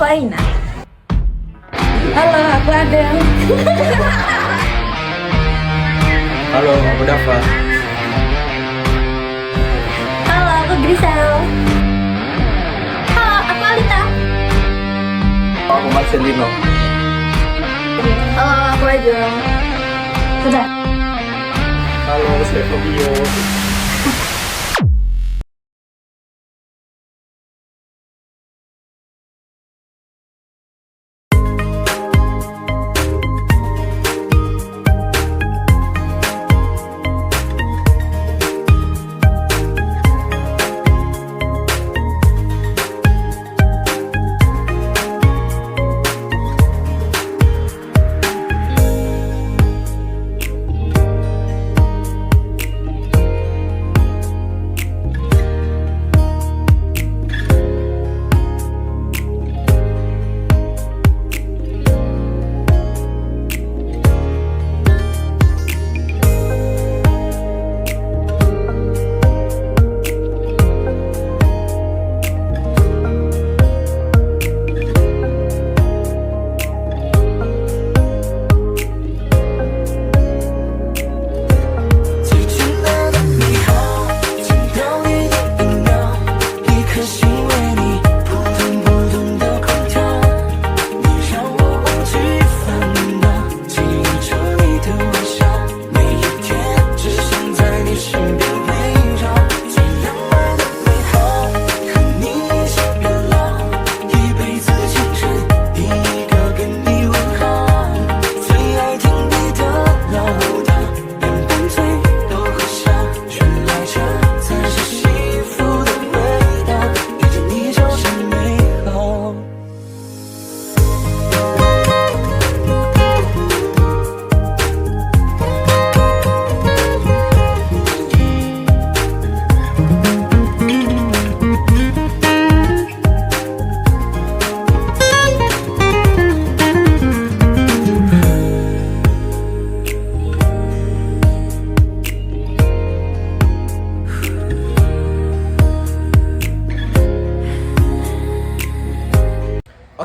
Aina. Halo, aku Adel. Halo, aku Dava. Halo, aku Grisel. Halo, aku Alita. Aku Marcelino. Halo, aku Ajeng. Sudah. Halo, saya Fabio.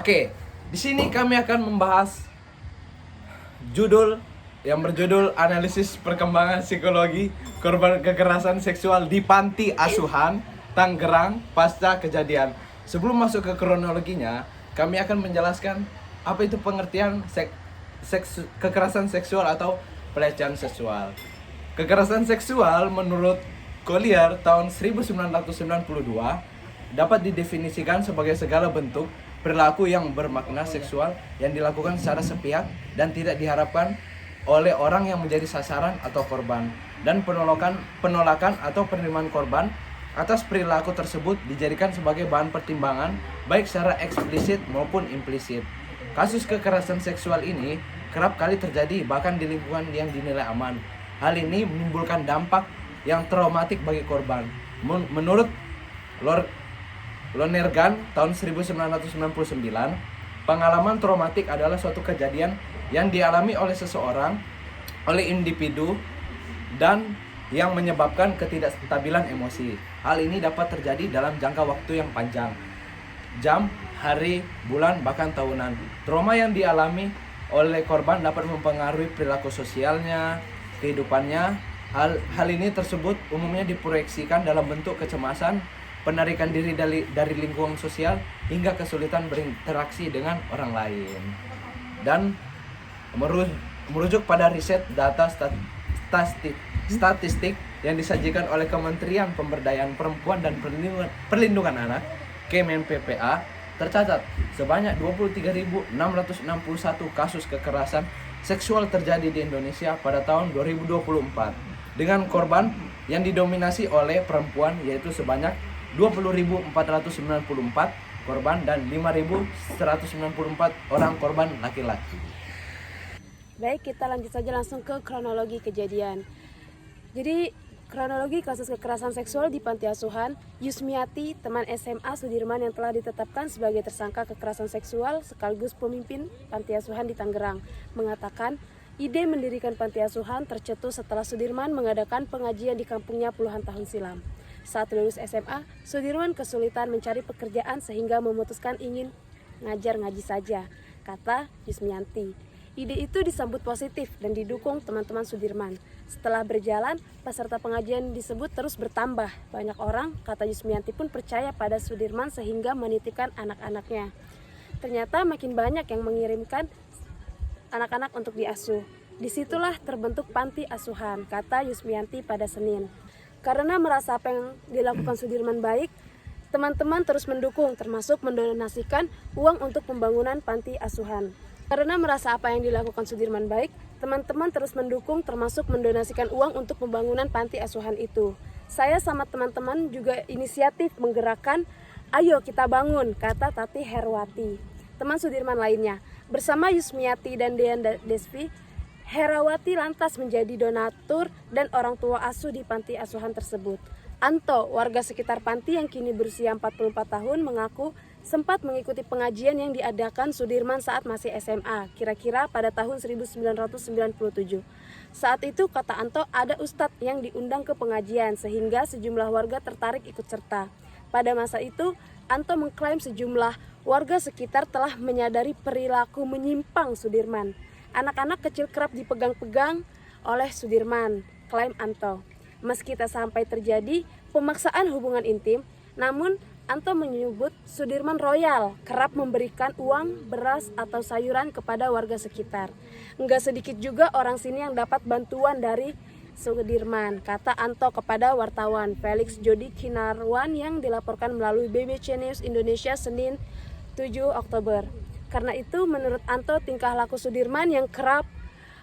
Oke, di sini kami akan membahas judul yang berjudul Analisis Perkembangan Psikologi Korban Kekerasan Seksual di Panti Asuhan Tangerang pasca kejadian. Sebelum masuk ke kronologinya, kami akan menjelaskan apa itu pengertian kekerasan seksual atau pelecehan seksual. Kekerasan seksual menurut Collier tahun 1992 dapat didefinisikan sebagai segala bentuk perilaku yang bermakna seksual yang dilakukan secara sepihak dan tidak diharapkan oleh orang yang menjadi sasaran atau korban, dan penolakan atau penerimaan korban atas perilaku tersebut dijadikan sebagai bahan pertimbangan baik secara eksplisit maupun implisit. Kasus kekerasan seksual ini kerap kali terjadi bahkan di lingkungan yang dinilai aman. Hal ini menimbulkan dampak yang traumatik bagi korban. Menurut Lonergan tahun 1999, pengalaman traumatik adalah suatu kejadian yang dialami oleh seseorang, oleh individu, dan yang menyebabkan ketidakstabilan emosi. Hal ini dapat terjadi dalam jangka waktu yang panjang, jam, hari, bulan, bahkan tahunan. Trauma yang dialami oleh korban dapat mempengaruhi perilaku sosialnya, kehidupannya. Hal ini tersebut umumnya diproyeksikan dalam bentuk kecemasan, penarikan diri dari lingkungan sosial, hingga kesulitan berinteraksi dengan orang lain. Dan merujuk pada riset data statistik yang disajikan oleh Kementerian Pemberdayaan Perempuan dan Perlindungan Anak (Kemen-PPA), tercatat sebanyak 23.661 kasus kekerasan seksual terjadi di Indonesia pada tahun 2024, dengan korban yang didominasi oleh perempuan, yaitu sebanyak 20.494 korban dan 5.194 orang korban laki-laki. Baik, kita lanjut saja langsung ke kronologi kejadian. Jadi, kronologi kasus kekerasan seksual di Panti Asuhan, Yusmiati, teman SMA Sudirman yang telah ditetapkan sebagai tersangka kekerasan seksual sekaligus pemimpin Panti Asuhan di Tangerang, mengatakan ide mendirikan Panti Asuhan tercetus setelah Sudirman mengadakan pengajian di kampungnya puluhan tahun silam. Saat lulus SMA, Sudirman kesulitan mencari pekerjaan sehingga memutuskan ingin ngajar ngaji saja, kata Yusmianti. Ide itu disambut positif dan didukung teman-teman Sudirman. Setelah berjalan, peserta pengajian disebut terus bertambah. Banyak orang, kata Yusmianti pun percaya pada Sudirman sehingga menitipkan anak-anaknya. Ternyata makin banyak yang mengirimkan anak-anak untuk diasuh. Disitulah terbentuk panti asuhan, kata Yusmianti pada Senin. Karena merasa apa yang dilakukan Sudirman baik, teman-teman terus mendukung, termasuk mendonasikan uang untuk pembangunan panti asuhan. Karena merasa apa yang dilakukan Sudirman baik, teman-teman terus mendukung, termasuk mendonasikan uang untuk pembangunan panti asuhan itu. Saya sama teman-teman juga inisiatif menggerakkan, ayo kita bangun, kata Tati Herwati. Teman Sudirman lainnya, bersama Yusmiati dan Dean Desvi, Herawati lantas menjadi donatur dan orang tua asuh di panti asuhan tersebut. Anto, warga sekitar panti yang kini berusia 44 tahun, mengaku sempat mengikuti pengajian yang diadakan Sudirman saat masih SMA, kira-kira pada tahun 1997. Saat itu, kata Anto, ada ustadz yang diundang ke pengajian sehingga sejumlah warga tertarik ikut serta. Pada masa itu, Anto mengklaim sejumlah warga sekitar telah menyadari perilaku menyimpang Sudirman. Anak-anak kecil kerap dipegang-pegang oleh Sudirman, klaim Anto. Meski tak sampai terjadi pemaksaan hubungan intim, namun Anto menyebut Sudirman royal, kerap memberikan uang, beras, atau sayuran kepada warga sekitar. Enggak sedikit juga orang sini yang dapat bantuan dari Sudirman, kata Anto kepada wartawan Felix Jody Kinarwan yang dilaporkan melalui BBC News Indonesia Senin 7 Oktober. Karena itu, menurut Anto, tingkah laku Sudirman yang kerap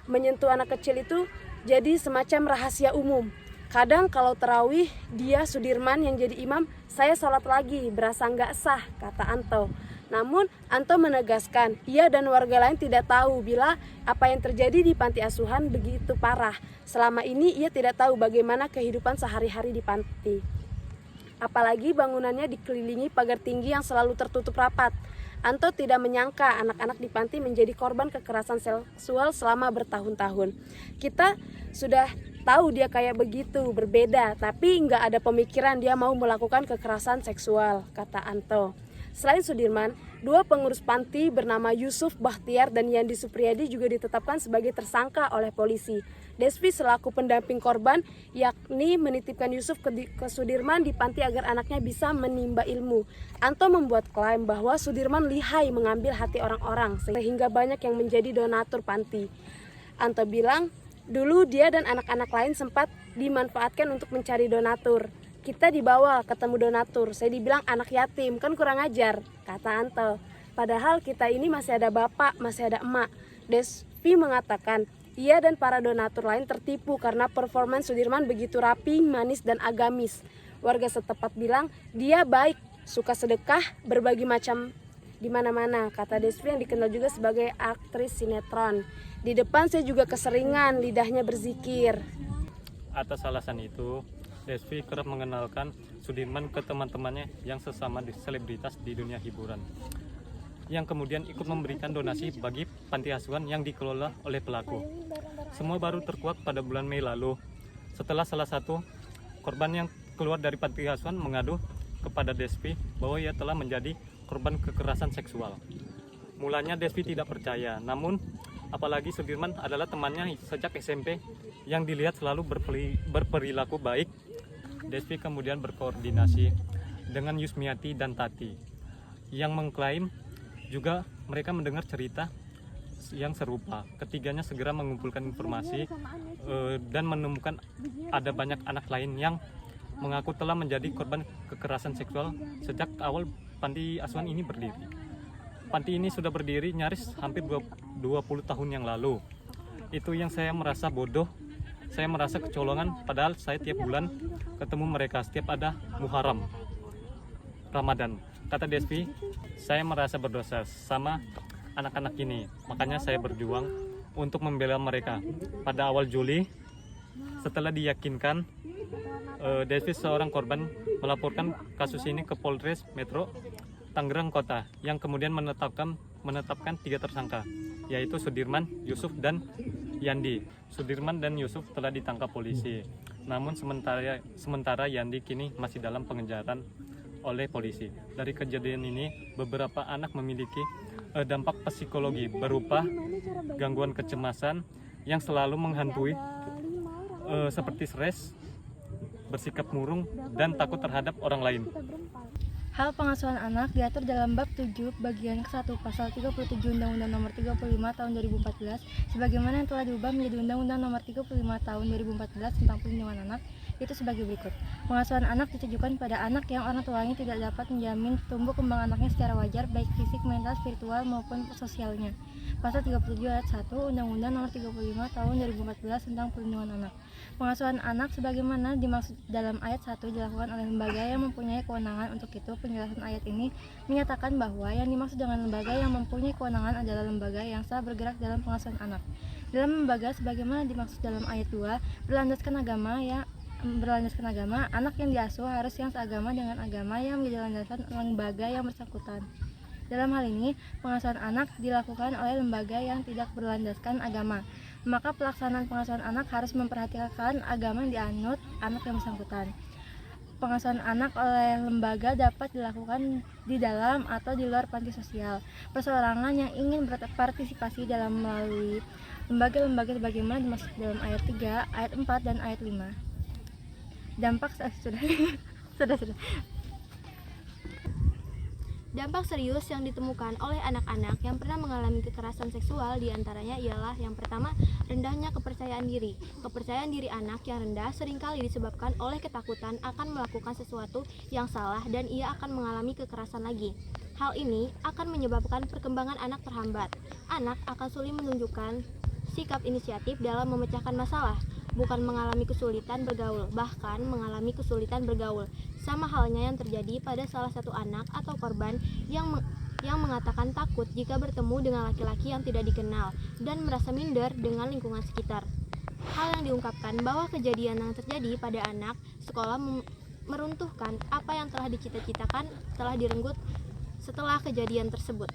menyentuh anak kecil itu jadi semacam rahasia umum. Kadang kalau terawih, dia Sudirman yang jadi imam, saya sholat lagi, berasa nggak sah, kata Anto. Namun, Anto menegaskan, ia dan warga lain tidak tahu bila apa yang terjadi di panti asuhan begitu parah. Selama ini, ia tidak tahu bagaimana kehidupan sehari-hari di panti. Apalagi bangunannya dikelilingi pagar tinggi yang selalu tertutup rapat. Anto tidak menyangka anak-anak di panti menjadi korban kekerasan seksual selama bertahun-tahun. Kita sudah tahu dia kayak begitu, berbeda, tapi nggak ada pemikiran dia mau melakukan kekerasan seksual, kata Anto. Selain Sudirman, 2 pengurus panti bernama Yusuf Bahtiar dan Yandi Supriyadi juga ditetapkan sebagai tersangka oleh polisi. Desvi selaku pendamping korban, yakni menitipkan Yusuf ke Sudirman di panti agar anaknya bisa menimba ilmu. Anto membuat klaim bahwa Sudirman lihai mengambil hati orang-orang sehingga banyak yang menjadi donatur panti. Anto bilang, dulu dia dan anak-anak lain sempat dimanfaatkan untuk mencari donatur. Kita dibawa ketemu donatur, saya dibilang anak yatim, kan kurang ajar, kata Anto. Padahal kita ini masih ada bapak, masih ada emak. Desvi mengatakan, ia dan para donatur lain tertipu karena performa Sudirman begitu rapi, manis, dan agamis. Warga setempat bilang, dia baik, suka sedekah, berbagi macam di mana-mana, kata Desvi yang dikenal juga sebagai aktris sinetron. Di depan saya juga keseringan lidahnya berzikir. Atas alasan itu, Desvi kerap mengenalkan Sudirman ke teman-temannya yang sesama selebritas di dunia hiburan, yang kemudian ikut memberikan donasi bagi panti asuhan yang dikelola oleh pelaku. Semua baru terkuak pada bulan Mei lalu, setelah salah satu korban yang keluar dari panti asuhan mengadu kepada Desvi bahwa ia telah menjadi korban kekerasan seksual. Mulanya Desvi tidak percaya, namun apalagi Sudirman adalah temannya sejak SMP yang dilihat selalu berperilaku baik. Desvi kemudian berkoordinasi dengan Yusmiati dan Tati yang mengklaim juga mereka mendengar cerita yang serupa. Ketiganya segera mengumpulkan informasi dan menemukan ada banyak anak lain yang mengaku telah menjadi korban kekerasan seksual sejak awal panti asuhan ini berdiri. Panti ini sudah berdiri nyaris hampir 20 tahun yang lalu. Itu yang saya merasa bodoh, saya merasa kecolongan, padahal saya tiap bulan ketemu mereka setiap ada Muharram, Ramadan. Kata Desvi, saya merasa berdosa sama anak-anak ini, makanya saya berjuang untuk membela mereka. Pada awal Juli, setelah diyakinkan, Desvi seorang korban melaporkan kasus ini ke Polres Metro Tangerang Kota, yang kemudian menetapkan 3 tersangka, yaitu Sudirman, Yusuf, dan Yandi. Sudirman dan Yusuf telah ditangkap polisi, namun sementara Yandi kini masih dalam pengejaran oleh polisi. Dari kejadian ini, beberapa anak memiliki dampak psikologi berupa gangguan kecemasan yang selalu menghantui seperti stres, bersikap murung, dan takut terhadap orang lain. Hal pengasuhan anak diatur dalam bab 7 bagian ke-1 pasal 37 Undang-Undang Nomor 35 Tahun 2014 sebagaimana yang telah diubah menjadi Undang-Undang Nomor 35 Tahun 2014 tentang Perlindungan Anak, itu sebagai berikut. Pengasuhan anak ditujukan pada anak yang orang tuanya tidak dapat menjamin tumbuh kembang anaknya secara wajar baik fisik, mental, spiritual maupun sosialnya. Pasal 37 ayat 1 Undang-Undang Nomor 35 Tahun 2014 tentang Perlindungan Anak. Pengasuhan anak sebagaimana dimaksud dalam ayat 1 dilakukan oleh lembaga yang mempunyai kewenangan untuk itu. Penjelasan ayat ini menyatakan bahwa yang dimaksud dengan lembaga yang mempunyai kewenangan adalah lembaga yang sah bergerak dalam pengasuhan anak. Dalam lembaga sebagaimana dimaksud dalam ayat 2 berlandaskan agama, anak yang diasuh harus yang seagama dengan agama yang menjadi landasan lembaga yang bersangkutan. Dalam hal ini, pengasuhan anak dilakukan oleh lembaga yang tidak berlandaskan agama. Maka pelaksanaan pengasuhan anak harus memperhatikan agama yang dianut anak yang bersangkutan. Pengasuhan anak oleh lembaga dapat dilakukan di dalam atau di luar panti sosial. Perseorangan yang ingin berpartisipasi dalam melalui lembaga-lembaga sebagaimana dimaksud dalam ayat 3, ayat 4, dan ayat 5. Dampak sudah. Dampak serius yang ditemukan oleh anak-anak yang pernah mengalami kekerasan seksual diantaranya ialah yang pertama, rendahnya kepercayaan diri. Kepercayaan diri anak yang rendah seringkali disebabkan oleh ketakutan akan melakukan sesuatu yang salah dan ia akan mengalami kekerasan lagi. Hal ini akan menyebabkan perkembangan anak terhambat. Anak akan sulit menunjukkan sikap inisiatif dalam memecahkan masalah, bukan mengalami kesulitan bergaul, bahkan mengalami kesulitan bergaul. Sama halnya yang terjadi pada salah satu anak atau korban yang mengatakan takut jika bertemu dengan laki-laki yang tidak dikenal dan merasa minder dengan lingkungan sekitar. Hal yang diungkapkan bahwa kejadian yang terjadi pada anak sekolah meruntuhkan apa yang telah dicita-citakan telah direnggut setelah kejadian tersebut.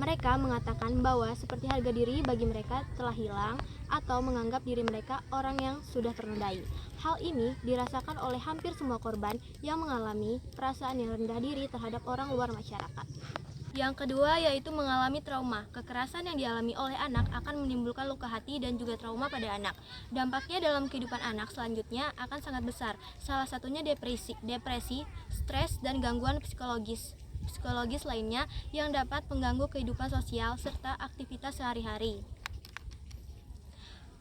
Mereka mengatakan bahwa seperti harga diri bagi mereka telah hilang atau menganggap diri mereka orang yang sudah ternodai. Hal ini dirasakan oleh hampir semua korban yang mengalami perasaan yang rendah diri terhadap orang luar masyarakat. Yang kedua yaitu mengalami trauma. Kekerasan yang dialami oleh anak akan menimbulkan luka hati dan juga trauma pada anak. Dampaknya dalam kehidupan anak selanjutnya akan sangat besar. Salah satunya depresi, stres, dan gangguan psikologis lainnya yang dapat mengganggu kehidupan sosial serta aktivitas sehari-hari.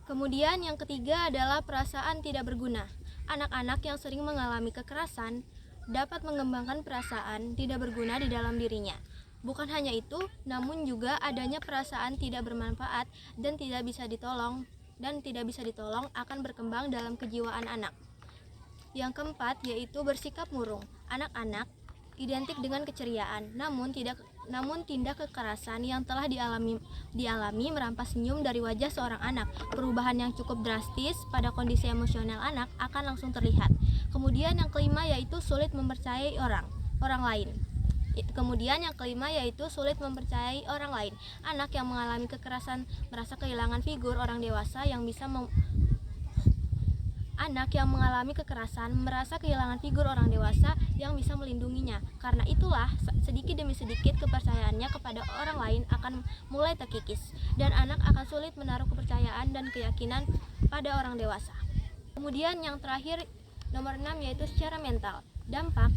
Kemudian yang ketiga adalah perasaan tidak berguna. Anak-anak yang sering mengalami kekerasan dapat mengembangkan perasaan tidak berguna di dalam dirinya. Bukan hanya itu, namun juga adanya perasaan tidak bermanfaat dan tidak bisa ditolong akan berkembang dalam kejiwaan anak. Yang keempat yaitu bersikap murung. Anak-anak identik dengan keceriaan, namun tindak kekerasan yang telah dialami merampas senyum dari wajah seorang anak. Perubahan yang cukup drastis pada kondisi emosional anak akan langsung terlihat. Kemudian yang kelima yaitu sulit mempercayai orang lain. Anak yang mengalami kekerasan merasa kehilangan figur orang dewasa yang bisa melindunginya. Karena itulah, sedikit demi sedikit kepercayaannya kepada orang lain akan mulai terkikis, dan anak akan sulit menaruh kepercayaan dan keyakinan pada orang dewasa. Kemudian yang terakhir, nomor 6 yaitu secara mental. Dampak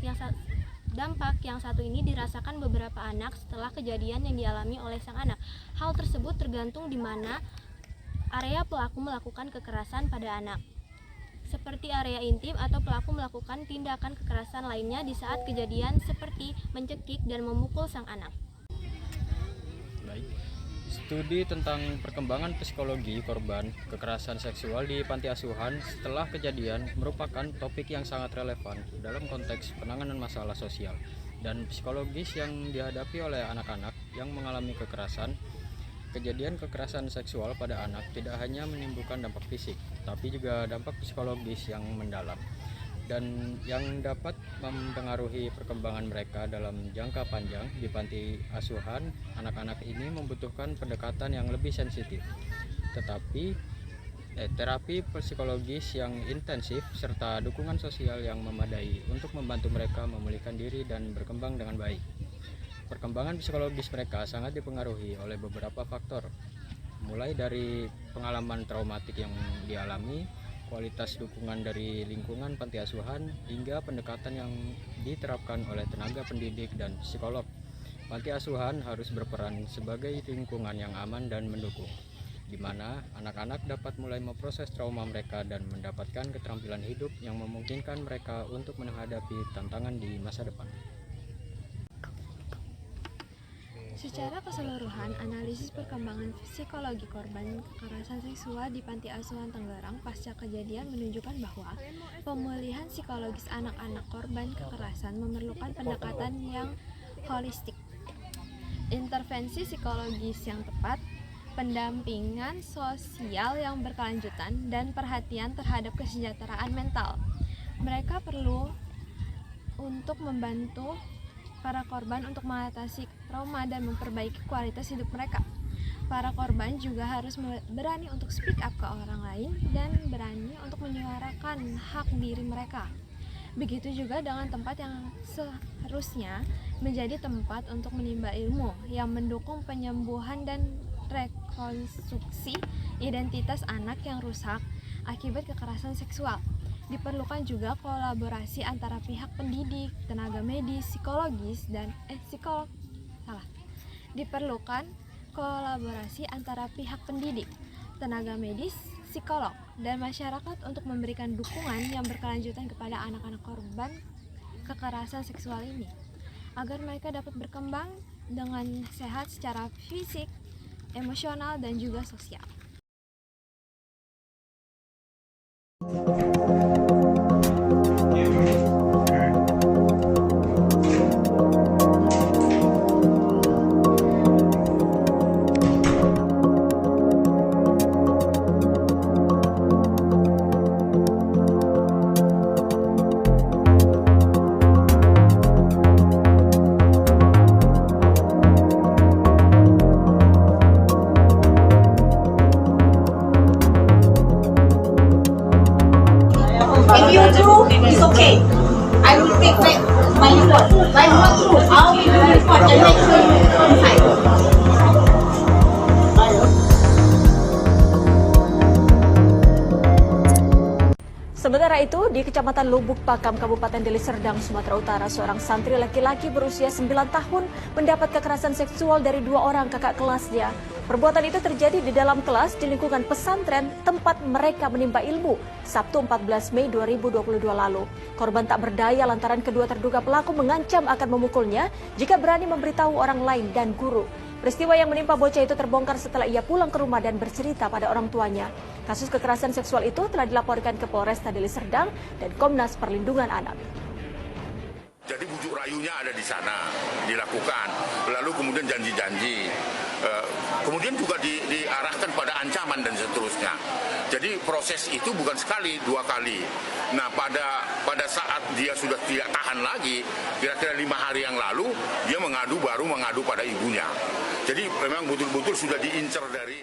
yang satu ini dirasakan beberapa anak setelah kejadian yang dialami oleh sang anak. Hal tersebut tergantung di mana area pelaku melakukan kekerasan pada anak, seperti area intim atau pelaku melakukan tindakan kekerasan lainnya di saat kejadian seperti mencekik dan memukul sang anak. Baik. Studi tentang perkembangan psikologi korban kekerasan seksual di panti asuhan setelah kejadian merupakan topik yang sangat relevan dalam konteks penanganan masalah sosial dan psikologis yang dihadapi oleh anak-anak yang mengalami kekerasan. Kejadian kekerasan seksual pada anak tidak hanya menimbulkan dampak fisik, tapi juga dampak psikologis yang mendalam dan yang dapat mempengaruhi perkembangan mereka dalam jangka panjang. Di panti asuhan, anak-anak ini membutuhkan pendekatan yang lebih sensitif, tetapi terapi psikologis yang intensif, serta dukungan sosial yang memadai untuk membantu mereka memulihkan diri dan berkembang dengan baik. Perkembangan psikologis mereka sangat dipengaruhi oleh beberapa faktor, mulai dari pengalaman traumatik yang dialami, kualitas dukungan dari lingkungan panti asuhan, hingga pendekatan yang diterapkan oleh tenaga pendidik dan psikolog. Panti asuhan harus berperan sebagai lingkungan yang aman dan mendukung, di mana anak-anak dapat mulai memproses trauma mereka dan mendapatkan keterampilan hidup yang memungkinkan mereka untuk menghadapi tantangan di masa depan. Secara keseluruhan, analisis perkembangan psikologi korban kekerasan seksual di Panti Asuhan Tangerang pasca kejadian menunjukkan bahwa pemulihan psikologis anak-anak korban kekerasan memerlukan pendekatan yang holistik, intervensi psikologis yang tepat, pendampingan sosial yang berkelanjutan, dan perhatian terhadap kesejahteraan mental. Mereka perlu untuk membantu para korban untuk mengatasi trauma dan memperbaiki kualitas hidup mereka. Para korban juga harus berani untuk speak up ke orang lain dan berani untuk menyuarakan hak diri mereka. Begitu juga dengan tempat yang seharusnya menjadi tempat untuk menimba ilmu yang mendukung penyembuhan dan rekonstruksi identitas anak yang rusak akibat kekerasan seksual. Diperlukan juga kolaborasi antara pihak pendidik, tenaga medis, psikologis, dan Diperlukan kolaborasi antara pihak pendidik, tenaga medis, psikolog, dan masyarakat untuk memberikan dukungan yang berkelanjutan kepada anak-anak korban kekerasan seksual ini, agar mereka dapat berkembang dengan sehat secara fisik, emosional, dan juga sosial. If you do, it's okay. I will take my report. But not true. I will do report and make sure you inside. Sementara itu, di Kecamatan Lubuk Pakam, Kabupaten Deli Serdang, Sumatera Utara, seorang santri laki-laki berusia 9 tahun mendapat kekerasan seksual dari 2 orang kakak kelasnya. Perbuatan itu terjadi di dalam kelas di lingkungan pesantren tempat mereka menimba ilmu, Sabtu 14 Mei 2022 lalu. Korban tak berdaya lantaran kedua terduga pelaku mengancam akan memukulnya jika berani memberitahu orang lain dan guru. Peristiwa yang menimpa bocah itu terbongkar setelah ia pulang ke rumah dan bercerita pada orang tuanya. Kasus kekerasan seksual itu telah dilaporkan ke Polresta Deli Serdang dan Komnas Perlindungan Anak. Jadi bujuk rayunya ada di sana, dilakukan. Lalu kemudian janji-janji. Kemudian juga diarahkan pada ancaman dan seterusnya. Jadi proses itu bukan sekali, 2 kali. Nah pada saat dia sudah tidak tahan lagi, kira-kira 5 hari yang lalu, dia baru mengadu pada ibunya. Jadi memang betul-betul sudah diincar dari